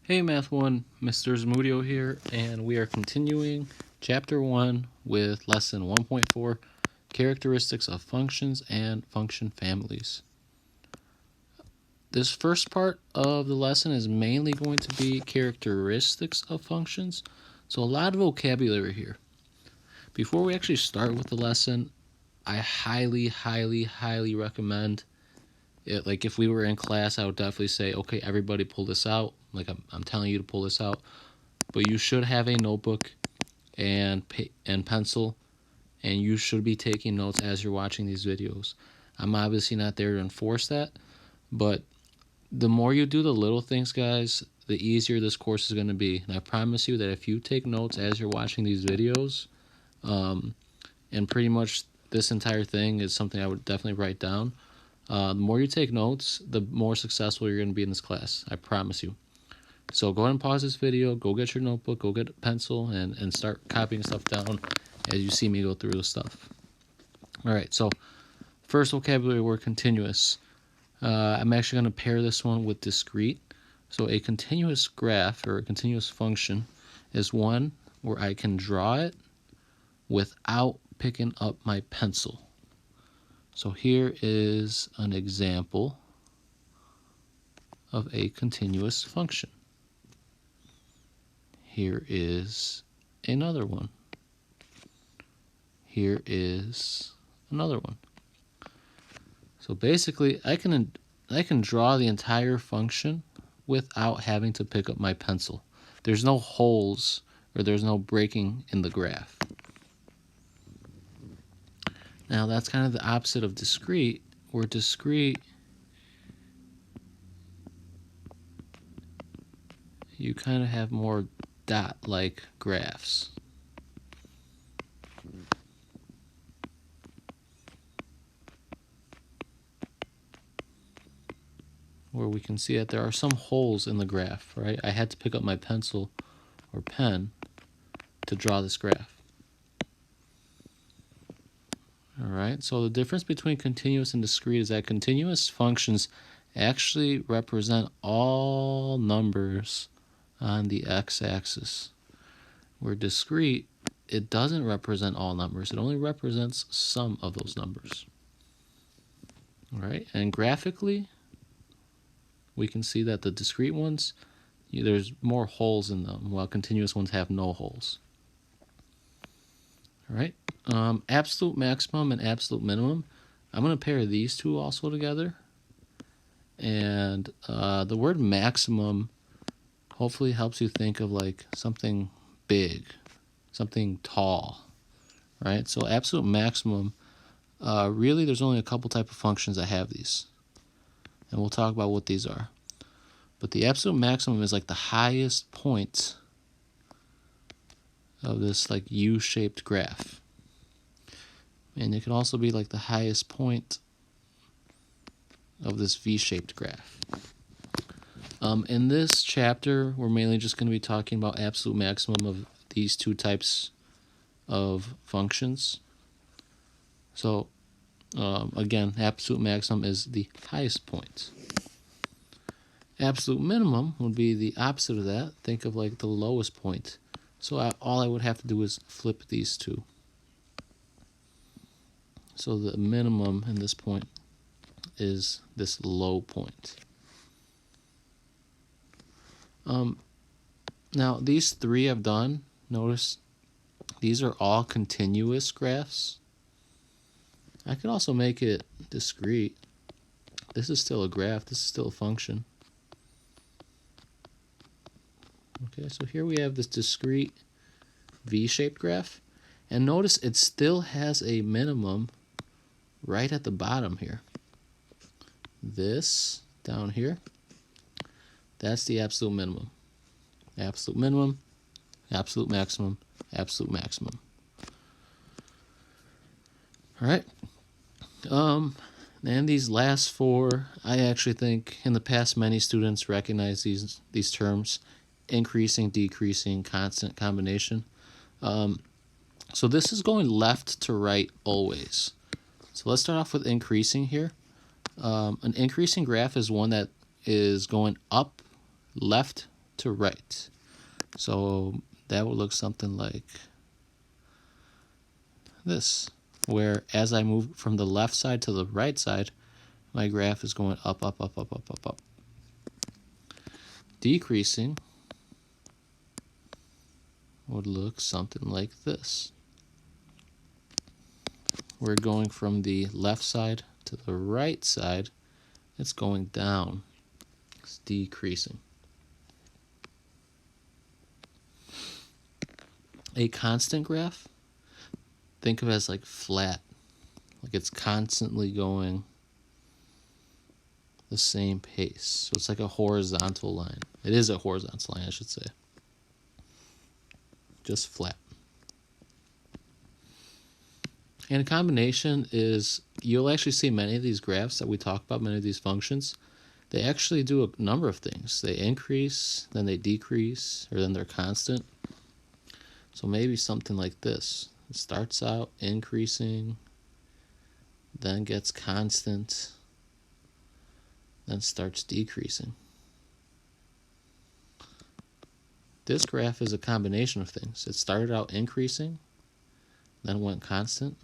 Hey Math 1, Mr. Zamudio here, and we are continuing Chapter 1 with Lesson 1.4, Characteristics of Functions and Function Families. This first part of the lesson is mainly going to be characteristics of functions, so a lot of vocabulary here. Before we actually start with the lesson, I highly recommend it. Like if we were in class, I would definitely say, okay, everybody pull this out. Like I'm telling you to pull this out. But you should have a notebook and pencil, and you should be taking notes as you're watching these videos. I'm obviously not there to enforce that, but the more you do the little things, guys, the easier this course is going to be. And I promise you that if you take notes as you're watching these videos, and pretty much this entire thing is something I would definitely write down. The more you take notes, the more successful you're going to be in this class. I promise you. So go ahead and pause this video, go get your notebook, go get a pencil, and start copying stuff down as you see me go through the stuff. All right, so first vocabulary word, continuous. I'm actually going to pair this one with discrete. So a continuous graph or a continuous function is one where I can draw it without picking up my pencil. So here is an example of a continuous function. Here is another one. Here is another one. So basically, I can draw the entire function without having to pick up my pencil. There's no holes or there's no breaking in the graph. Now that's kind of the opposite of discrete, where discrete, you kind of have more dot-like graphs. Where we can see that there are some holes in the graph, right? I had to pick up my pencil or pen to draw this graph. All right, so the difference between continuous and discrete is that continuous functions actually represent all numbers on the x-axis, where discrete, it doesn't represent all numbers. It only represents some of those numbers. All right, and graphically, we can see that the discrete ones, there's more holes in them, while continuous ones have no holes. All right, absolute maximum and absolute minimum. I'm going to pair these two also together. And the word maximum hopefully helps you think of like something big, something tall, right? So absolute maximum, really there's only a couple type of functions that have these. And we'll talk about what these are. But the absolute maximum is like the highest point of this like U-shaped graph. And it can also be like the highest point of this V-shaped graph. In this chapter, we're mainly just going to be talking about absolute maximum of these two types of functions. So, again, absolute maximum is the highest point. Absolute minimum would be the opposite of that. Think of like the lowest point. So all I would have to do is flip these two. So the minimum in this point is this low point. Now these three I've done, notice these are all continuous graphs. I could also make it discrete. This is still a graph, this is still a function. Okay, so here we have this discrete V-shaped graph, and notice it still has a minimum right at the bottom here. This down here, that's the absolute minimum. Absolute minimum, absolute maximum, absolute maximum. All right. And these last four, I actually think in the past many students recognize these terms: increasing, decreasing, constant, combination. So this is going left to right always. So let's start off with increasing here. An increasing graph is one that is going up left to right. So that would look something like this, where as I move from the left side to the right side, my graph is going up, up, up, up, up, up, up. Decreasing would look something like this. We're going from the left side to the right side, it's going down. It's decreasing. A constant graph, think of it as like flat, like it's constantly going the same pace. So it's like a horizontal line. It is a horizontal line, I should say. Just flat. And a combination is, you'll actually see many of these graphs that we talk about, many of these functions, they actually do a number of things. They increase, then they decrease, or then they're constant. So maybe something like this. It starts out increasing, then gets constant, then starts decreasing. This graph is a combination of things. It started out increasing, then went constant,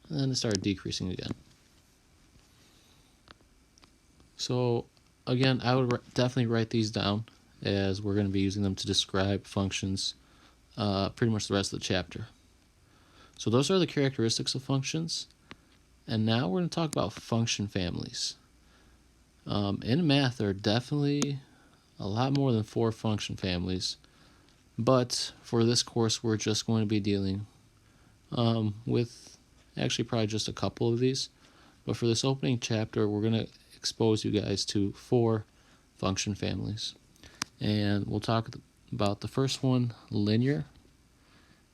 and then it started decreasing again. So again, I would definitely write these down, as we're going to be using them to describe functions pretty much the rest of the chapter. So those are the characteristics of functions. And now we're going to talk about function families. In math, there are definitely a lot more than 4 function families. But for this course, we're just going to be dealing with actually probably just a couple of these. But for this opening chapter, we're going to expose you guys to 4 function families. And we'll talk about the first one, linear.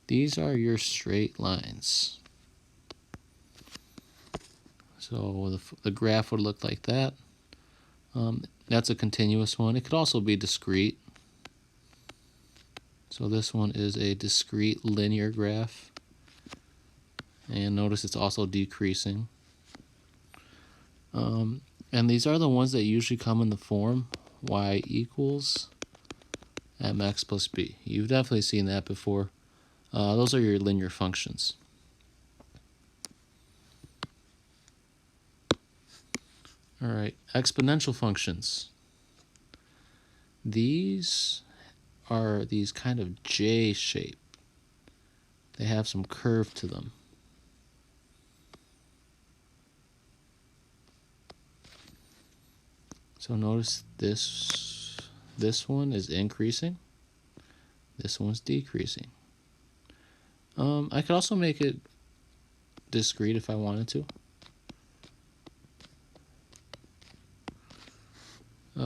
These are your straight lines. So the graph would look like that. That's a continuous one. It could also be discrete. So this one is a discrete linear graph. And notice it's also decreasing. And these are the ones that usually come in the form y equals mx plus b. You've definitely seen that before. Those are your linear functions. All right, exponential functions. These are these kind of J shape. They have some curve to them. So notice this one is increasing. This one's decreasing. I could also make it discrete if I wanted to.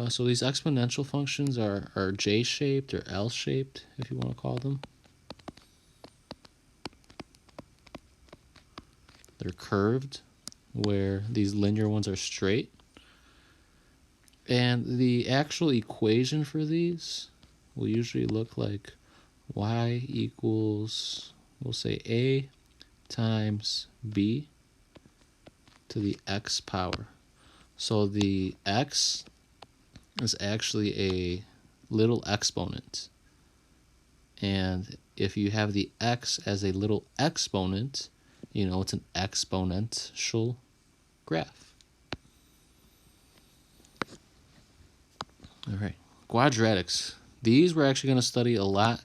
So these exponential functions are J-shaped or L-shaped, if you want to call them. They're curved, where these linear ones are straight. And the actual equation for these will usually look like y equals, we'll say a times b to the x power. So the x is actually a little exponent. And if you have the x as a little exponent, you know it's an exponential graph. All right, quadratics. These we're actually going to study a lot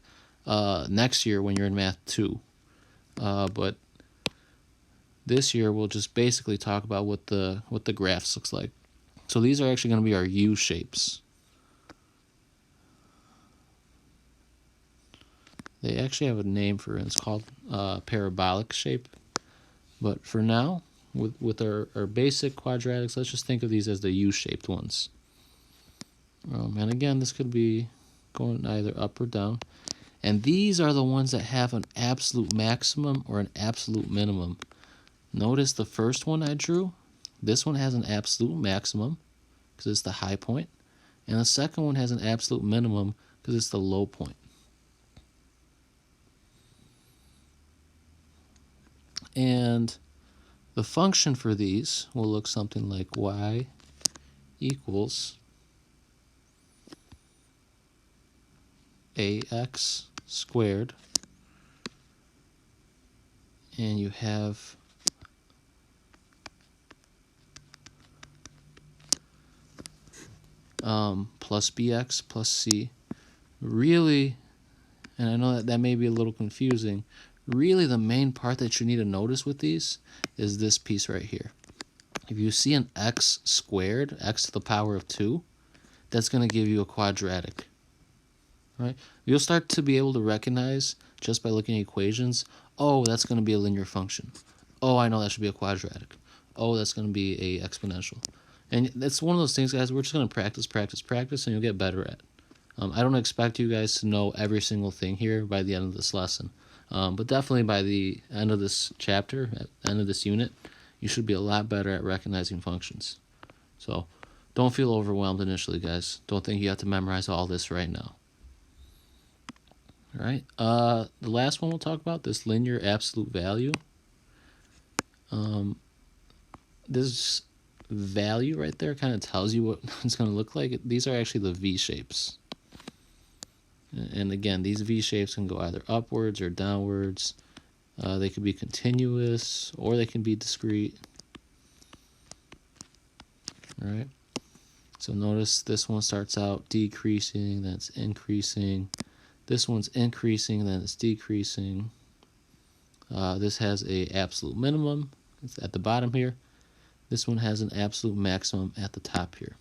next year when you're in Math 2. But this year we'll just basically talk about what the graphs looks like. So these are actually going to be our U shapes. They actually have a name for it. It's called parabolic shape. But for now, with our basic quadratics, let's just think of these as the U-shaped ones. And again, this could be going either up or down. And these are the ones that have an absolute maximum or an absolute minimum. Notice the first one I drew. This one has an absolute maximum because it's the high point. And the second one has an absolute minimum because it's the low point. And the function for these will look something like y equals ax squared, and you have plus bx plus c. Really, and I know that may be a little confusing, really the main part that you need to notice with these is this piece right here. If you see an x squared, x to the power of 2, that's going to give you a quadratic. Right? You'll start to be able to recognize just by looking at equations, oh, that's going to be a linear function. Oh, I know that should be a quadratic. Oh, that's going to be a exponential. And that's one of those things, guys, we're just going to practice, and you'll get better at. I don't expect you guys to know every single thing here by the end of this lesson. But definitely by the end of this chapter, at the end of this unit, you should be a lot better at recognizing functions. So don't feel overwhelmed initially, guys. Don't think you have to memorize all this right now. All right. The last one we'll talk about, this linear absolute value. This value right there kind of tells you what it's going to look like. These are actually the V shapes. And again, these V shapes can go either upwards or downwards. They could be continuous or they can be discrete. All right. So notice this one starts out decreasing, then it's increasing. This one's increasing, then it's decreasing. This has a absolute minimum. It's at the bottom here. This one has an absolute maximum at the top here.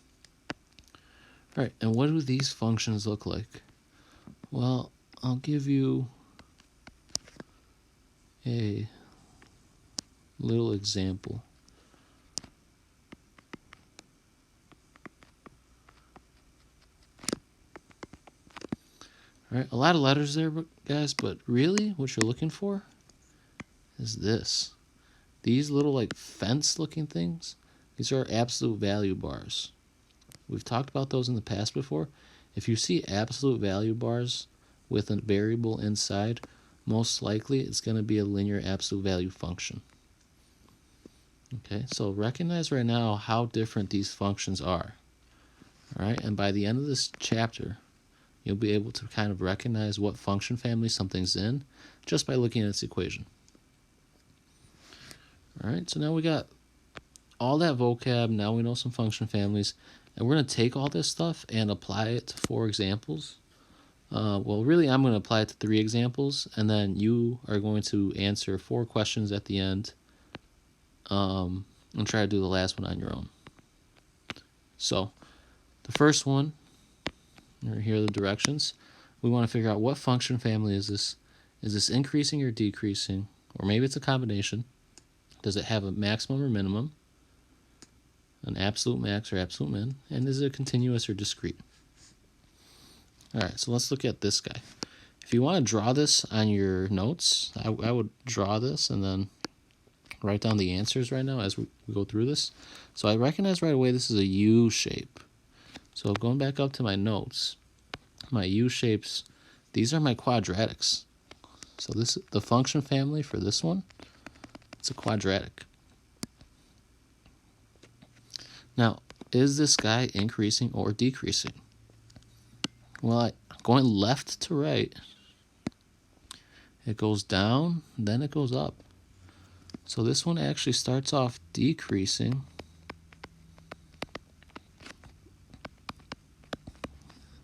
All right, and what do these functions look like? Well, I'll give you a little example. All right, a lot of letters there, guys, but really what you're looking for is this. These little like fence looking things, these are absolute value bars. We've talked about those in the past before. If you see absolute value bars with a variable inside, most likely it's going to be a linear absolute value function. Okay, so recognize right now how different these functions are. All right, and by the end of this chapter, you'll be able to kind of recognize what function family something's in just by looking at its equation. All right, so now we got all that vocab. Now we know some function families. And we're going to take all this stuff and apply it to 4 examples. Well, really, I'm going to apply it to 3 examples. And then you are going to answer 4 questions at the end. And try to do the last one on your own. So the first one, here are the directions. We want to figure out what function family is this. Is this increasing or decreasing? Or maybe it's a combination. Does it have a maximum or minimum? An absolute max or absolute min? And is it continuous or discrete? All right, so let's look at this guy. If you want to draw this on your notes, I would draw this and then write down the answers right now as we go through this. So I recognize right away this is a U shape. So going back up to my notes, my U shapes, these are my quadratics. So this, the function family for this one, it's a quadratic. Now, is this guy increasing or decreasing? Well, going left to right, it goes down, then it goes up. So this one actually starts off decreasing,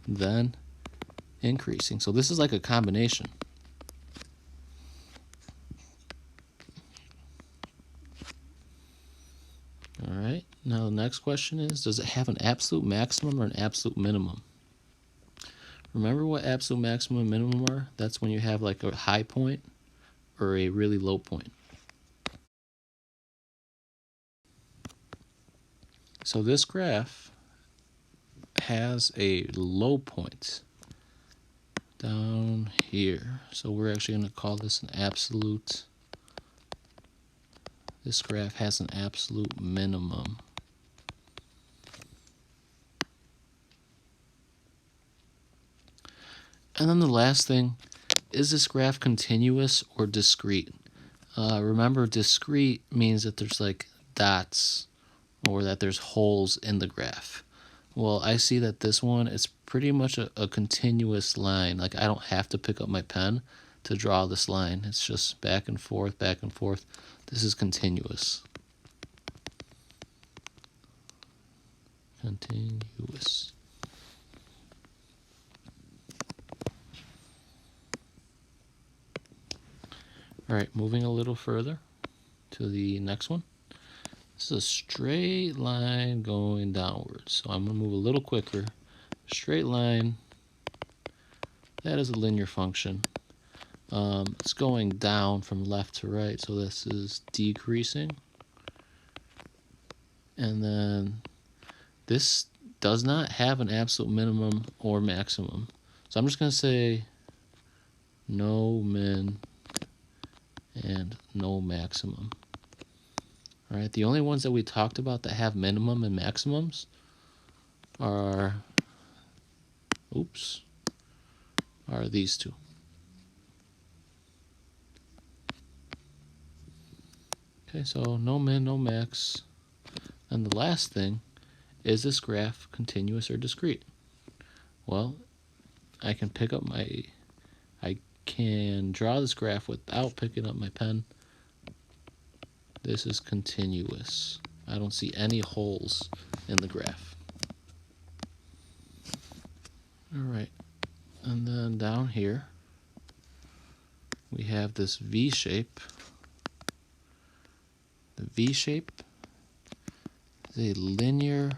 then increasing. So this is like a combination. All right, now the next question is, does it have an absolute maximum or an absolute minimum? Remember what absolute maximum and minimum are? That's when you have like a high point or a really low point. So this graph has a low point down here. So we're actually going to call this an absolute. This graph has an absolute minimum. And then the last thing, is this graph continuous or discrete? Remember, discrete means that there's like dots or that there's holes in the graph. Well, I see that this one is pretty much a continuous line. Like I don't have to pick up my pen to draw this line. It's just back and forth, back and forth. This is continuous. Continuous. All right, moving a little further to the next one. This is a straight line going downwards. So I'm going to move a little quicker. Straight line, that is a linear function. It's going down from left to right, so this is decreasing. And then this does not have an absolute minimum or maximum. So I'm just going to say no min and no maximum. All right, the only ones that we talked about that have minimum and maximums are these two. Okay, so no min, no max. And the last thing, is this graph continuous or discrete? Well, I can draw this graph without picking up my pen. This is continuous. I don't see any holes in the graph. All right, and then down here, we have this V shape. The V shape is a linear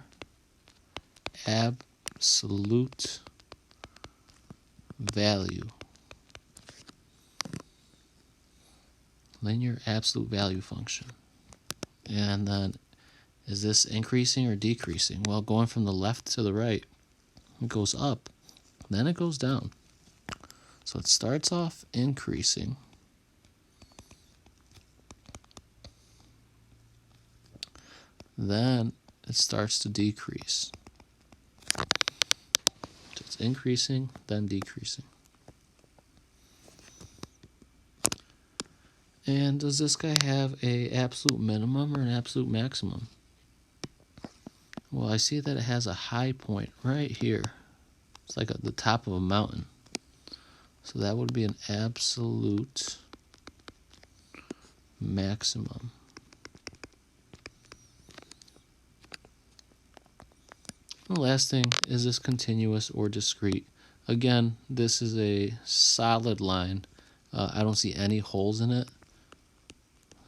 absolute value. Linear absolute value function. And then, is this increasing or decreasing? Well, going from the left to the right, it goes up, then it goes down. So it starts off increasing, then it starts to decrease. So it's increasing, then decreasing. And does this guy have an absolute minimum or an absolute maximum? Well, I see that it has a high point right here. It's like at the top of a mountain. So that would be an absolute maximum. The last thing, is this continuous or discrete? Again, this is a solid line. I don't see any holes in it.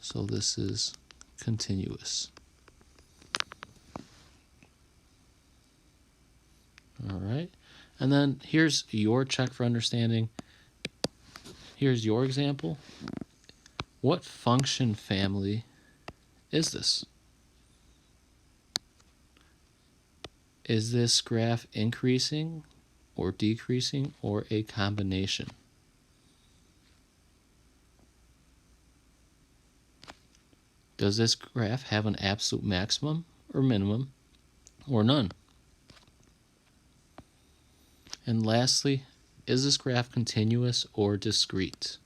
So this is continuous. All right. And then here's your check for understanding. Here's your example. What function family is this? Is this graph increasing or decreasing or a combination? Does this graph have an absolute maximum or minimum or none? And lastly, is this graph continuous or discrete?